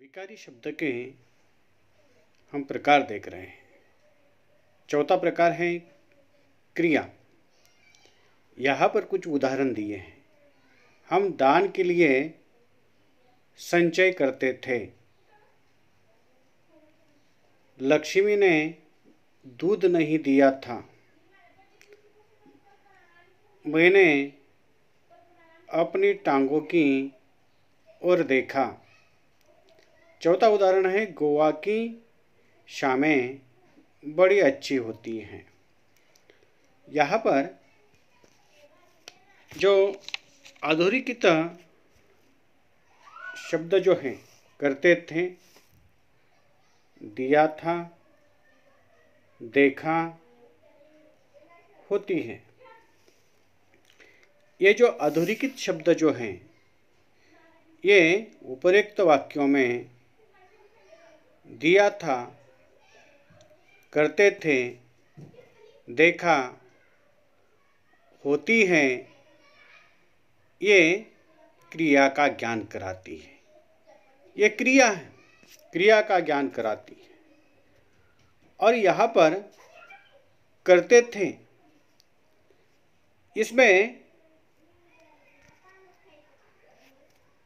विकारी शब्द के हम प्रकार देख रहे हैं। चौथा प्रकार है क्रिया। यहाँ पर कुछ उदाहरण दिए हैं। हम दान के लिए संचय करते थे। लक्ष्मी ने दूध नहीं दिया था। मैंने अपनी टांगों की ओर देखा। चौथा उदाहरण है गोवा की शामें बड़ी अच्छी होती हैं। यहाँ पर जो अधोरेखित शब्द जो हैं करते थे, दिया था, देखा, होती है। ये जो अधोरेखित शब्द जो हैं ये उपरोक्त वाक्यों में दिया था, करते थे, देखा, होती है, ये क्रिया का ज्ञान कराती है। ये क्रिया है, क्रिया का ज्ञान कराती है। और यहाँ पर करते थे, इसमें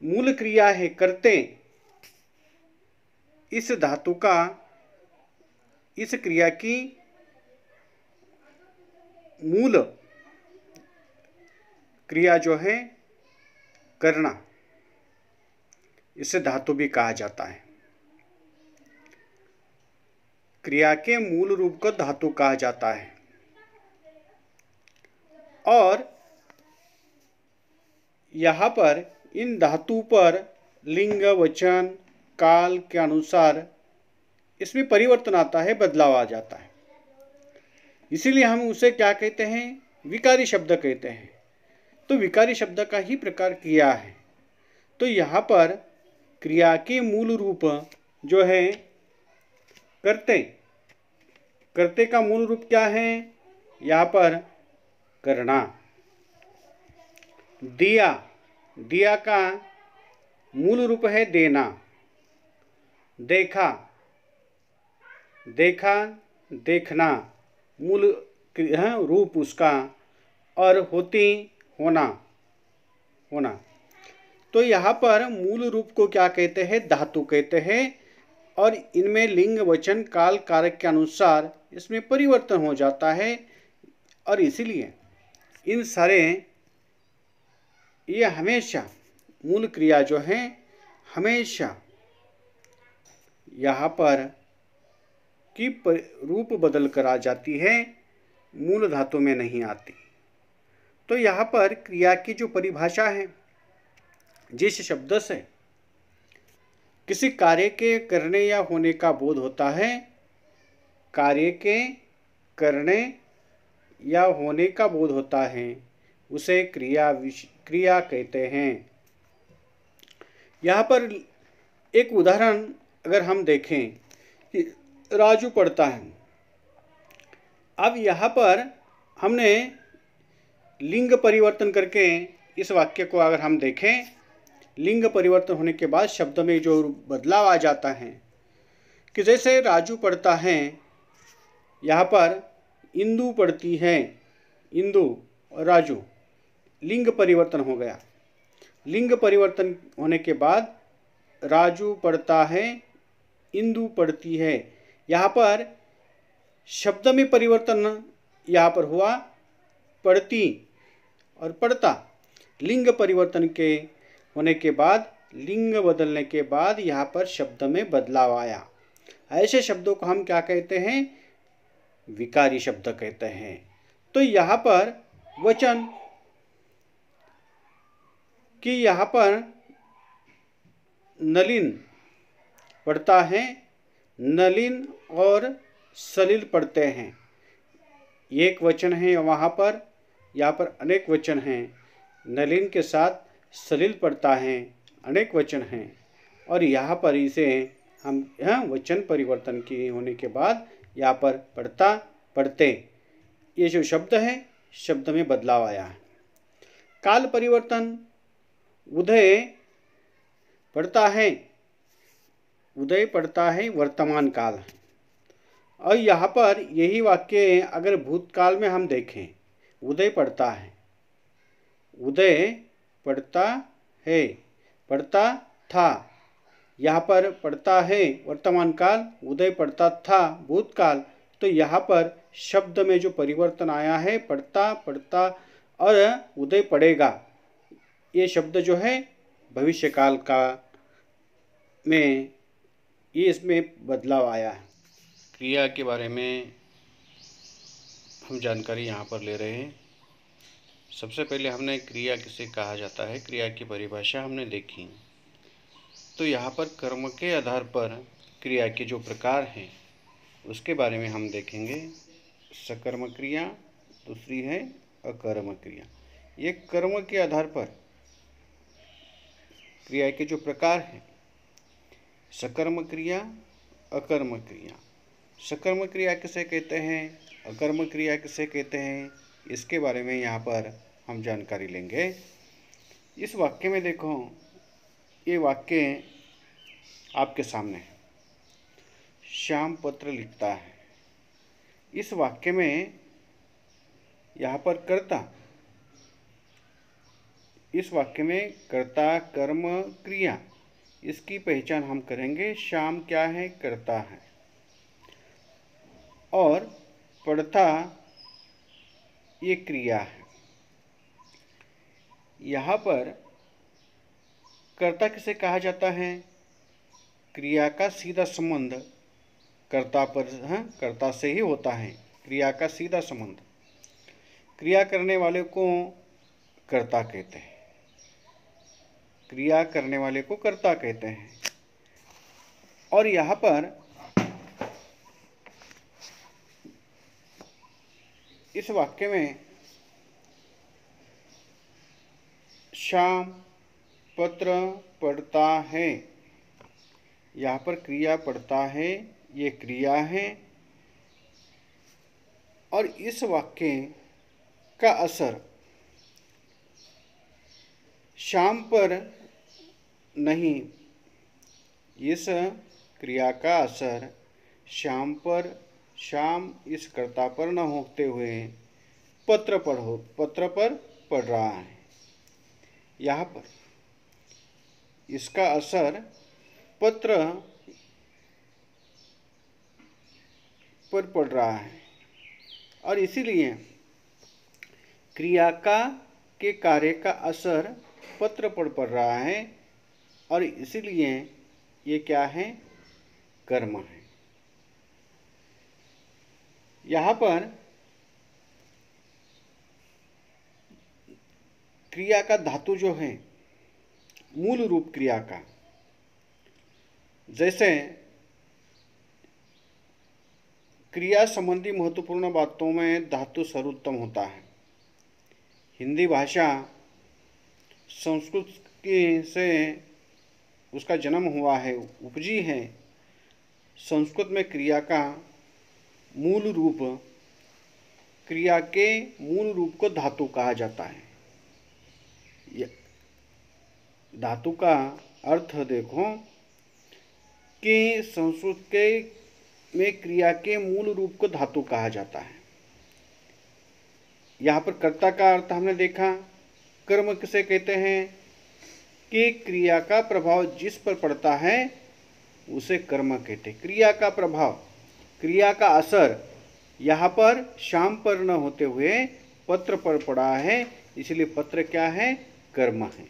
मूल क्रिया है करते। इस धातु का इस क्रिया की मूल क्रिया जो है करना, इसे धातु भी कहा जाता है। क्रिया के मूल रूप को धातु कहा जाता है। और यहाँ पर इन धातु पर लिंग, वचन, काल के अनुसार इसमें परिवर्तन आता है, बदलाव आ जाता है। इसीलिए हम उसे क्या कहते हैं? विकारी शब्द कहते हैं। तो विकारी शब्द का ही प्रकार क्रिया है। तो यहाँ पर क्रिया के मूल रूप जो है करते। करते का मूल रूप क्या है? यहाँ पर करना। दिया, दिया का मूल रूप है देना। देखा, देखा, देखना मूल रूप उसका। और होती, होना, होना। तो यहाँ पर मूल रूप को क्या कहते हैं? धातु कहते हैं। और इनमें लिंग, वचन, काल, कारक के अनुसार इसमें परिवर्तन हो जाता है। और इसीलिए इन सारे ये हमेशा मूल क्रिया जो है हमेशा यहाँ पर की रूप बदल कर आ जाती है, मूल धातु में नहीं आती। तो यहाँ पर क्रिया की जो परिभाषा है, जिस शब्द से किसी कार्य के करने या होने का बोध होता है, कार्य के करने या होने का बोध होता है, उसे क्रिया कहते हैं। यहाँ पर एक उदाहरण अगर हम देखें कि राजू पढ़ता है। अब यहाँ पर हमने लिंग परिवर्तन करके इस वाक्य को अगर हम देखें, लिंग परिवर्तन होने के बाद शब्द में जो बदलाव आ जाता है कि जैसे राजू पढ़ता है, यहाँ पर इंदु पढ़ती है, इंदु और राजू, लिंग परिवर्तन हो गया। लिंग परिवर्तन होने के बाद राजू पढ़ता है, इंदु पढ़ती है। यहाँ पर शब्द में परिवर्तन यहाँ पर हुआ, पढ़ती और पढ़ता। लिंग परिवर्तन के होने के बाद, लिंग बदलने के बाद यहाँ पर शब्द में बदलाव आया। ऐसे शब्दों को हम क्या कहते हैं? विकारी शब्द कहते हैं। तो यहाँ पर वचन कि यहाँ पर नलिन पढ़ता है, नलिन और सलिल पढ़ते हैं। एक वचन है वहाँ पर, यहाँ पर अनेक वचन हैं। नलिन के साथ सलिल पढ़ता है, अनेक वचन हैं। और यहाँ पर इसे हम वचन परिवर्तन की होने के बाद यहाँ पर पढ़ता, पढ़ते, ये जो शब्द है शब्द में बदलाव आया है। काल परिवर्तन, उदय पढ़ता है, उदय पड़ता है वर्तमान काल। और यहाँ पर यही वाक्य अगर भूतकाल में हम देखें, उदय पड़ता है, उदय पड़ता है, पड़ता था, यहाँ पर पड़ता है वर्तमान काल, उदय पड़ता था भूतकाल। तो यहाँ पर शब्द में जो परिवर्तन आया है, पड़ता, पड़ता और उदय पड़ेगा, ये शब्द जो है भविष्य काल का में ये इसमें बदलाव आया है। क्रिया के बारे में हम जानकारी यहाँ पर ले रहे हैं। सबसे पहले हमने क्रिया किसे कहा जाता है, क्रिया की परिभाषा हमने देखी। तो यहाँ पर कर्म के आधार पर क्रिया के जो प्रकार हैं उसके बारे में हम देखेंगे। सकर्म क्रिया, दूसरी है अकर्म क्रिया। ये कर्म के आधार पर क्रिया के जो प्रकार हैं, सकर्म क्रिया, अकर्म क्रिया। सकर्म क्रिया किसे कहते हैं, अकर्म क्रिया किसे कहते हैं, इसके बारे में यहाँ पर हम जानकारी लेंगे। इस वाक्य में देखो, ये वाक्य आपके सामने है। श्याम पत्र लिखता है। इस वाक्य में यहाँ पर कर्ता, इस वाक्य में कर्ता, कर्म, क्रिया, इसकी पहचान हम करेंगे। श्याम क्या है, कर्ता है, और पढ़ता ये क्रिया है। यहाँ पर कर्ता किसे कहा जाता है, क्रिया का सीधा संबंध कर्ता पर है, कर्ता से ही होता है, क्रिया का सीधा संबंध। क्रिया करने वाले को कर्ता कहते हैं, क्रिया करने वाले को कर्ता कहते हैं। और यहाँ पर इस वाक्य में श्याम पत्र पढ़ता है, यहाँ पर क्रिया पढ़ता है, ये क्रिया है। और इस वाक्य का असर श्याम पर नहीं, इस क्रिया का असर श्याम पर, श्याम इस कर्ता पर न होते हुए पत्र पर पड़ रहा है। यहाँ पर इसका असर पत्र पर पड़ रहा है, और इसीलिए क्रिया के कार्य का असर पत्र पर पड़ रहा है, और इसीलिए ये क्या है, कर्म है। यहाँ पर क्रिया का धातु जो है, मूल रूप क्रिया का, जैसे क्रिया संबंधी महत्वपूर्ण बातों में धातु सर्वोत्तम होता है। हिंदी भाषा संस्कृत से उसका जन्म हुआ है, उपजी है। संस्कृत में क्रिया का मूल रूप, क्रिया के मूल रूप को धातु कहा जाता है। धातु का अर्थ देखो कि संस्कृत के में क्रिया के मूल रूप को धातु कहा जाता है। यहाँ पर कर्ता का अर्थ हमने देखा। कर्म किसे कहते हैं कि क्रिया का प्रभाव जिस पर पड़ता है उसे कर्म कहते हैं। क्रिया का प्रभाव, क्रिया का असर यहाँ पर श्याम पर न होते हुए पत्र पर पड़ा है, इसलिए पत्र क्या है, कर्म है।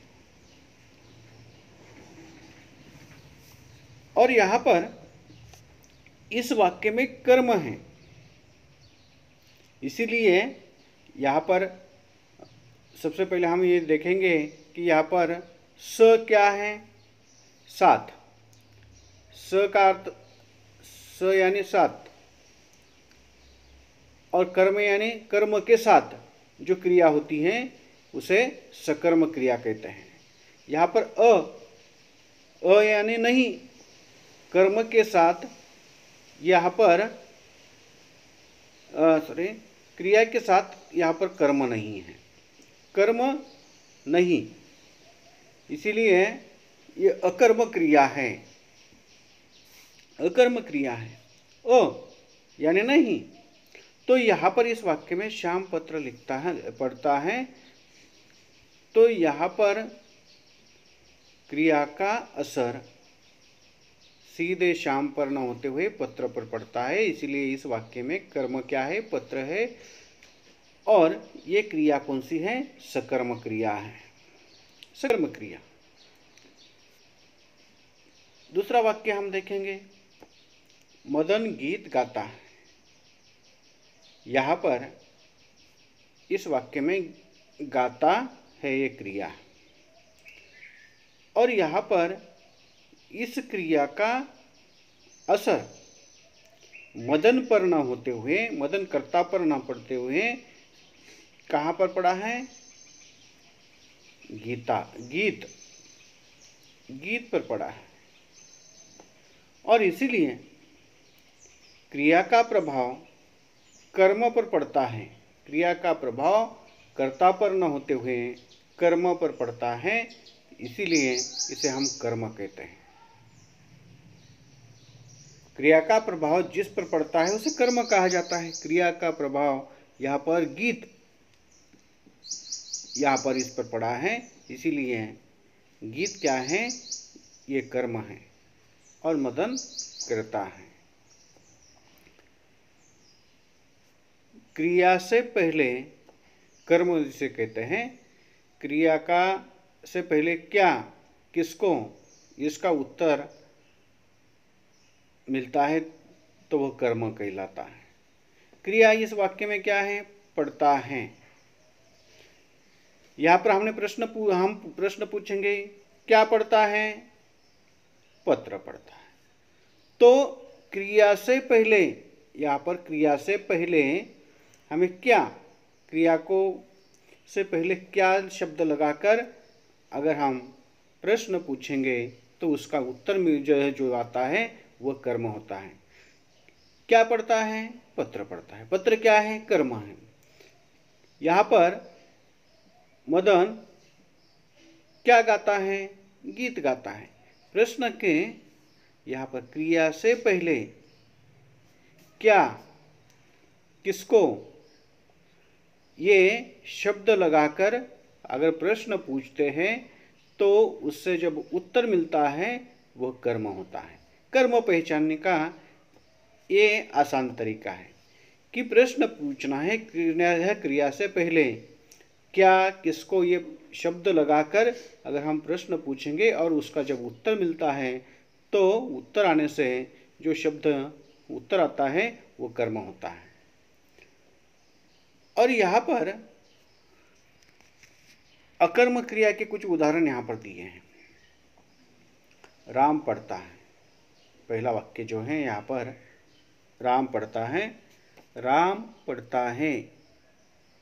और यहाँ पर इस वाक्य में कर्म है, इसीलिए यहाँ पर सबसे पहले हम ये देखेंगे कि यहाँ पर स क्या है, साथ। स का अर्थ स यानी साथ, और कर्म यानी कर्म के साथ जो क्रिया होती है उसे सकर्म क्रिया कहते हैं। यहाँ पर अ यानी नहीं, कर्म के साथ, यहाँ पर क्रिया के साथ यहाँ पर कर्म नहीं है, कर्म नहीं, इसीलिए ये अकर्म क्रिया है। अकर्म क्रिया है। ओ यानी नहीं। तो यहाँ पर इस वाक्य में श्याम पत्र लिखता है, पढ़ता है, तो यहाँ पर क्रिया का असर सीधे श्याम पर न होते हुए पत्र पर पड़ता है, इसलिए इस वाक्य में कर्म क्या है? पत्र है। और ये क्रिया कौन सी है? सकर्म क्रिया है, सकर्म क्रिया। दूसरा वाक्य हम देखेंगे, मदन गीत गाता है। यहाँ पर इस वाक्य में गाता है ये क्रिया, और यहाँ पर इस क्रिया का असर मदन पर न होते हुए, मदन कर्ता पर न पड़ते हुए कहाँ पर पड़ा है? गीत पर पड़ा है। और इसीलिए क्रिया का प्रभाव कर्म पर पड़ता है, क्रिया का प्रभाव कर्ता पर न होते हुए कर्म पर पड़ता है, इसीलिए इसे हम कर्म कहते हैं। क्रिया का प्रभाव जिस पर पड़ता है उसे कर्म कहा जाता है। क्रिया का प्रभाव यहाँ पर गीत, यहाँ पर इस पर पड़ा है, इसीलिए गीत क्या है? ये कर्म है और मदन करता है। क्रिया से पहले कर्म जिसे कहते हैं, क्रिया का से पहले क्या, किसको, इसका उत्तर मिलता है तो वह कर्म कहलाता है। क्रिया इस वाक्य में क्या है? पढ़ता है। यहाँ पर हम प्रश्न पूछेंगे, क्या पढ़ता है? पत्र पढ़ता है। तो क्रिया से पहले, यहाँ पर क्रिया से पहले हमें क्या, क्रिया को से पहले क्या शब्द लगाकर अगर हम प्रश्न पूछेंगे तो उसका उत्तर में जो आता है वह कर्म होता है। क्या पढ़ता है? पत्र पढ़ता है। पत्र क्या है? कर्म है। यहाँ पर मदन क्या गाता है? गीत गाता है। प्रश्न के यहाँ पर क्रिया से पहले क्या, किसको, ये शब्द लगाकर अगर प्रश्न पूछते हैं तो उससे जब उत्तर मिलता है वह कर्म होता है। कर्म पहचानने का ये आसान तरीका है कि प्रश्न पूछना है क्रिया से पहले क्या, किसको, ये शब्द लगाकर अगर हम प्रश्न पूछेंगे और उसका जब उत्तर मिलता है तो उत्तर आने से जो शब्द उत्तर आता है वो कर्म होता है। और यहाँ पर अकर्म क्रिया के कुछ उदाहरण यहाँ पर दिए हैं। राम पढ़ता है, पहला वाक्य जो है यहाँ पर राम पढ़ता है। राम पढ़ता है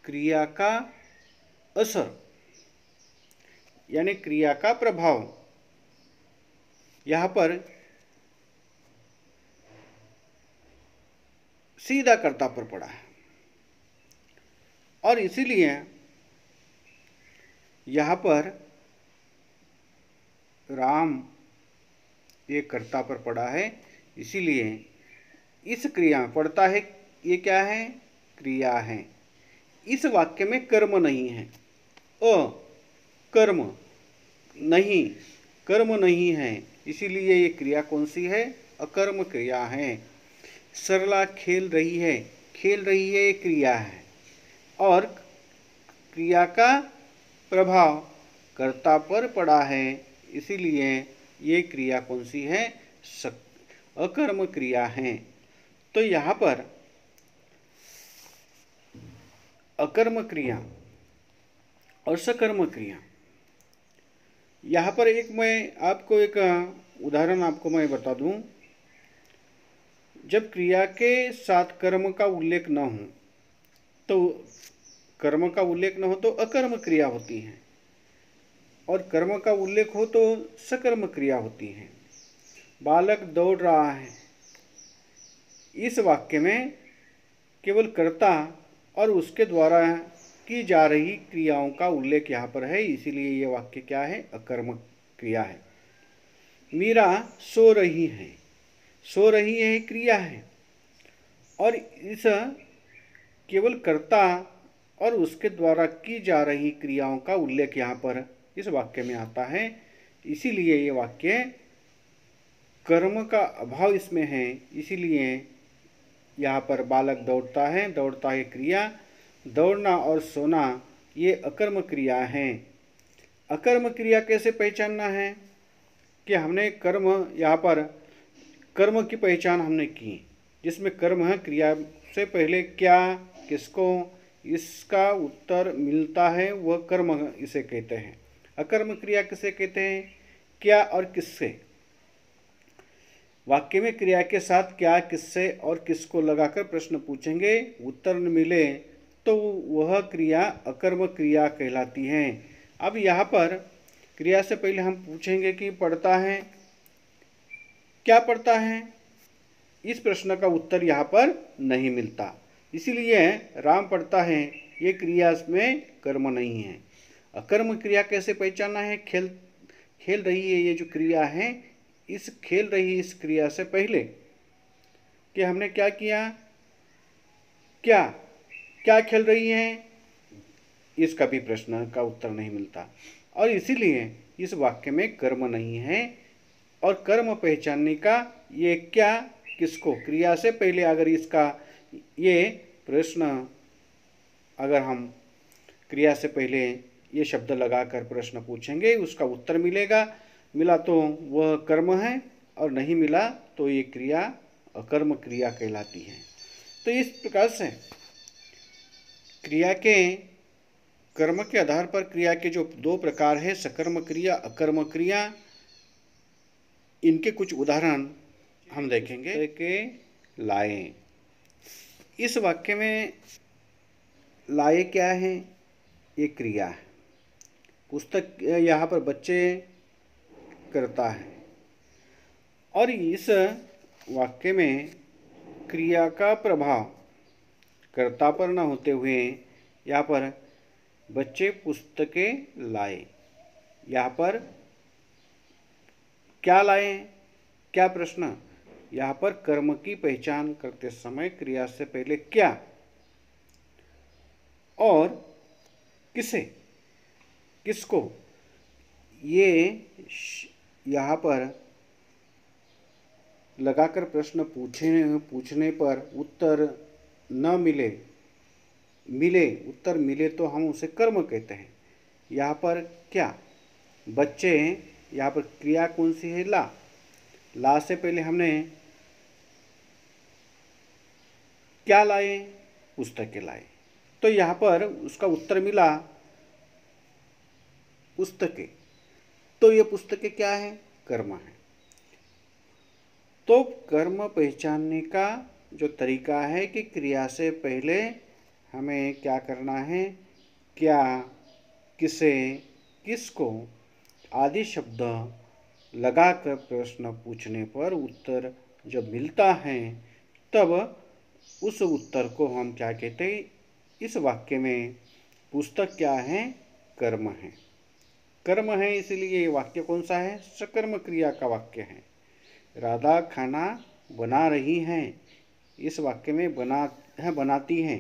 क्रिया का असर यानी क्रिया का प्रभाव यहाँ पर सीधा कर्ता पर पड़ा है, और इसीलिए यहाँ पर राम ये कर्ता पर पड़ा है, इसीलिए इस क्रिया पढ़ता है, ये क्या है? क्रिया है। इस वाक्य में कर्म नहीं है। कर्म नहीं, कर्म नहीं है, इसीलिए ये क्रिया कौन सी है? अकर्म क्रिया है। सरला खेल रही है, खेल रही है ये क्रिया है, और क्रिया का प्रभाव कर्ता पर पड़ा है, इसीलिए ये क्रिया कौन सी है? अकर्म क्रिया है। तो यहाँ पर अकर्म क्रिया और सकर्म क्रिया, यहाँ पर एक उदाहरण आपको मैं बता दूं। जब क्रिया के साथ कर्म का उल्लेख न हो तो अकर्म क्रिया होती है, और कर्म का उल्लेख हो तो सकर्म क्रिया होती है। बालक दौड़ रहा है, इस वाक्य में केवल कर्ता और उसके द्वारा की जा रही क्रियाओं का उल्लेख यहाँ पर है, इसीलिए ये वाक्य क्या है? अकर्म क्रिया है। मीरा सो रही है, सो रही है क्रिया है, और इस केवल कर्ता और उसके द्वारा की जा रही क्रियाओं का उल्लेख यहाँ पर इस वाक्य में आता है। इसीलिए ये वाक्य कर्म का अभाव इसमें है। इसीलिए यहाँ पर बालक दौड़ता है क्रिया, दौड़ना और सोना ये अकर्म क्रिया हैं। अकर्म क्रिया कैसे पहचानना है कि हमने कर्म, यहाँ पर कर्म की पहचान हमने की, जिसमें कर्म है क्रिया से पहले क्या किसको इसका उत्तर मिलता है वह कर्म इसे कहते हैं। अकर्म क्रिया किसे कहते हैं? क्या और किससे। वाक्य में क्रिया के साथ क्या किससे और किसको लगाकर प्रश्न पूछेंगे, उत्तर न मिले तो वह क्रिया अकर्म क्रिया कहलाती है। अब यहाँ पर क्रिया से पहले हम पूछेंगे कि पढ़ता है, क्या पढ़ता है। इस प्रश्न का उत्तर यहाँ पर नहीं मिलता, इसीलिए राम पढ़ता है ये क्रिया में कर्म नहीं है। अकर्म क्रिया कैसे पहचानना है? खेल रही है ये जो क्रिया है, इस खेल रही इस क्रिया से पहले कि हमने क्या किया, क्या खेल रही है, इसका भी प्रश्न का उत्तर नहीं मिलता, और इसीलिए इस वाक्य में कर्म नहीं है। और कर्म पहचानने का ये क्या किसको, क्रिया से पहले अगर इसका ये प्रश्न, अगर हम क्रिया से पहले ये शब्द लगाकर प्रश्न पूछेंगे उसका उत्तर मिला तो वह कर्म है, और नहीं मिला तो ये क्रिया अकर्म क्रिया कहलाती है। तो इस प्रकार से क्रिया के कर्म के आधार पर क्रिया के जो दो प्रकार है, सकर्म क्रिया अकर्म क्रिया, इनके कुछ उदाहरण हम देखेंगे कि लाए। इस वाक्य में लाए क्या है? ये क्रिया है। पुस्तक यहाँ पर बच्चे करता है, और इस वाक्य में क्रिया का प्रभाव कर्ता पर न होते हुए यहाँ पर बच्चे पुस्तकें लाए। यहाँ पर क्या लाए, क्या प्रश्न? यहाँ पर कर्म की पहचान करते समय क्रिया से पहले क्या और किसे किसको, ये यहाँ पर लगाकर प्रश्न पूछने पर उत्तर न उत्तर मिले तो हम उसे कर्म कहते हैं। यहाँ पर क्या बच्चे, यहाँ पर क्रिया कौन सी है? ला से पहले हमने क्या लाए? पुस्तकें लाए। तो यहाँ पर उसका उत्तर मिला पुस्तकें। तो ये पुस्तकें क्या है? कर्म है। तो कर्म पहचानने का जो तरीका है कि क्रिया से पहले हमें क्या करना है, क्या किसे किसको आदि शब्द लगाकर प्रश्न पूछने पर उत्तर जब मिलता है तब उस उत्तर को हम क्या कहते हैं? इस वाक्य में पुस्तक क्या है? कर्म है। कर्म है, इसलिए ये वाक्य कौन सा है? सकर्म क्रिया का वाक्य है। राधा खाना बना रही है, इस वाक्य में बनाती है।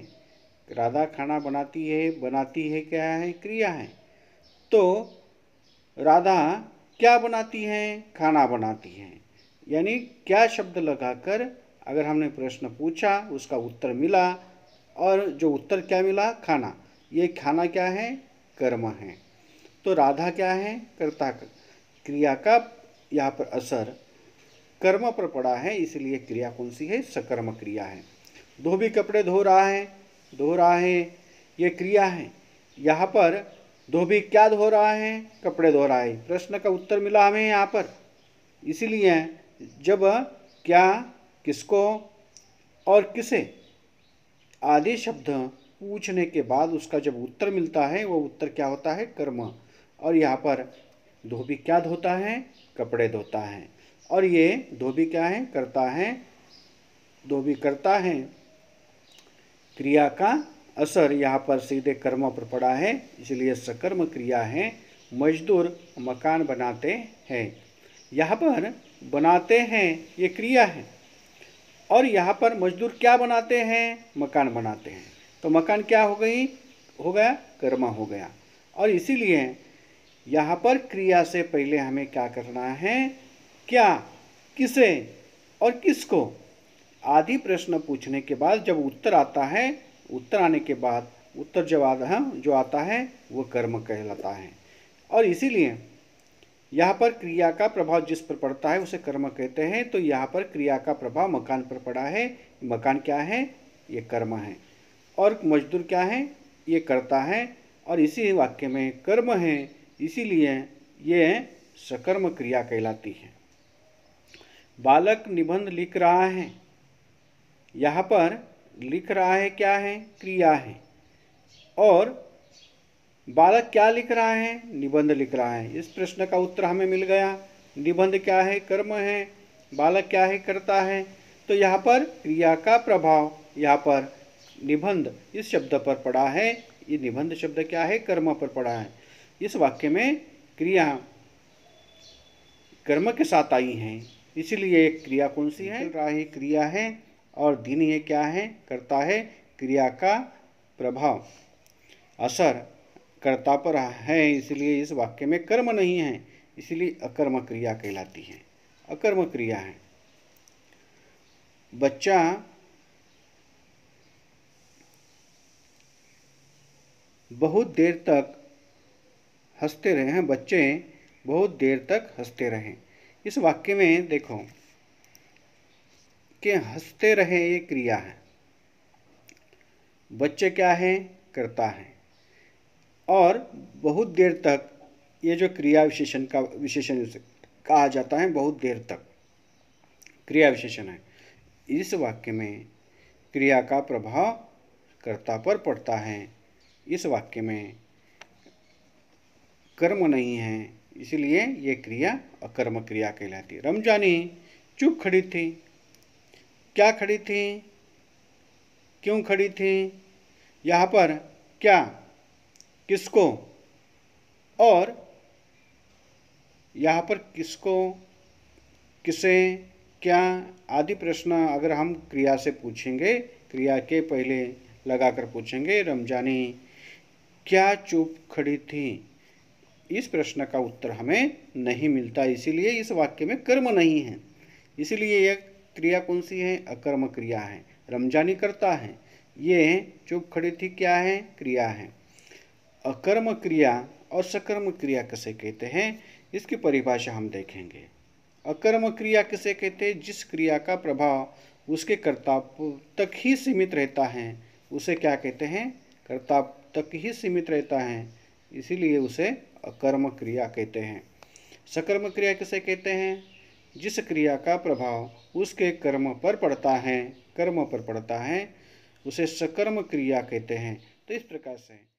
राधा खाना बनाती है क्या है? क्रिया है। तो राधा क्या बनाती है? खाना बनाती है। यानी क्या शब्द लगाकर अगर हमने प्रश्न पूछा उसका उत्तर मिला, और जो उत्तर क्या मिला? खाना। ये खाना क्या है? कर्म है। तो राधा क्या है? कर्ता। क्रिया का यहाँ पर असर कर्म पर पड़ा है, इसलिए क्रिया कौन सी है? सकर्म क्रिया है। धोबी कपड़े धो रहा है, ये क्रिया है। यहाँ पर धोबी क्या धो रहा है? कपड़े धो रहा है। प्रश्न का उत्तर मिला हमें यहाँ पर। इसीलिए जब क्या किसको और किसे आदि शब्द पूछने के बाद उसका जब उत्तर मिलता है वो उत्तर क्या होता है? कर्म। और यहाँ पर धोबी क्या धोता है? कपड़े धोता है। और ये धोबी क्या है? करता है। धोबी करता है। क्रिया का असर यहाँ पर सीधे कर्म पर पड़ा है, इसलिए सकर्म क्रिया है। मजदूर मकान बनाते हैं। यहाँ पर बनाते हैं ये क्रिया है। और यहाँ पर मजदूर क्या बनाते हैं, मकान बनाते हैं। तो मकान क्या हो गया, कर्म हो गया। और इसीलिए यहाँ पर क्रिया से पहले हमें क्या करना है, क्या, किसे और किसको आदि प्रश्न पूछने के बाद जब उत्तर आता है, उत्तर आने के बाद उत्तर जो आता है वो कर्म कहलाता है। और इसीलिए यहाँ पर क्रिया का प्रभाव जिस पर पड़ता है उसे कर्म कहते हैं। तो यहाँ पर क्रिया का प्रभाव मकान पर पड़ा है। मकान क्या है, ये कर्म है। और मजदूर क्या है, ये कर्ता है। और इसी वाक्य में कर्म है, इसीलिए ये सकर्म क्रिया कहलाती है। बालक निबंध लिख रहा है, यहाँ पर लिख रहा है क्या है, क्रिया है। और बालक क्या लिख रहा है, निबंध लिख रहा है। इस प्रश्न का उत्तर हमें मिल गया। निबंध क्या है, कर्म है। बालक क्या है, कर्ता है। तो यहाँ पर क्रिया का प्रभाव यहाँ पर निबंध इस शब्द पर पड़ा है। ये निबंध शब्द क्या है, कर्म पर पड़ा है। इस वाक्य में क्रिया कर्म के साथ आई है, इसलिए क्रिया कौन सी है, राही क्रिया है। और दिन ये क्या है, कर्ता है। क्रिया का प्रभाव असर कर्ता पर है, इसलिए इस वाक्य में कर्म नहीं है, इसलिए अकर्म क्रिया कहलाती है, अकर्म क्रिया है। बच्चा बहुत देर तक हंसते रहे हैं, बच्चे बहुत देर तक हंसते रहे। इस वाक्य में देखो कि हंसते रहे ये क्रिया है, बच्चे क्या है, कर्ता है। और बहुत देर तक ये जो क्रिया विशेषण कहा जाता है, बहुत देर तक क्रिया विशेषण है। इस वाक्य में क्रिया का प्रभाव कर्ता पर पड़ता है। इस वाक्य में कर्म नहीं है, इसलिए ये क्रिया अकर्म क्रिया कहलाती है। रमजानी चुप खड़ी थी, क्या खड़ी थी, क्यों खड़ी थी। यहाँ पर क्या, किसको और यहाँ पर किसको, किसे, क्या आदि प्रश्न अगर हम क्रिया से पूछेंगे, क्रिया के पहले लगाकर पूछेंगे, रमजानी क्या चुप खड़ी थी, इस प्रश्न का उत्तर हमें नहीं मिलता, इसीलिए इस वाक्य में कर्म नहीं है। इसीलिए यह क्रिया कौन सी है, अकर्म क्रिया है। रमजानी करता है, ये चुप खड़ी थी क्या है, क्रिया है। अकर्म क्रिया और सकर्म क्रिया किसे कहते हैं, इसकी परिभाषा हम देखेंगे। अकर्म क्रिया किसे कहते हैं, जिस क्रिया का प्रभाव उसके कर्ता तक ही सीमित रहता है, उसे क्या कहते हैं, कर्ता तक ही सीमित रहता है, इसीलिए उसे अकर्म क्रिया कहते हैं। सकर्म क्रिया किसे कहते हैं, जिस क्रिया का प्रभाव उसके कर्म पर पड़ता है, कर्म पर पड़ता है, उसे सकर्म क्रिया कहते हैं। तो इस प्रकार से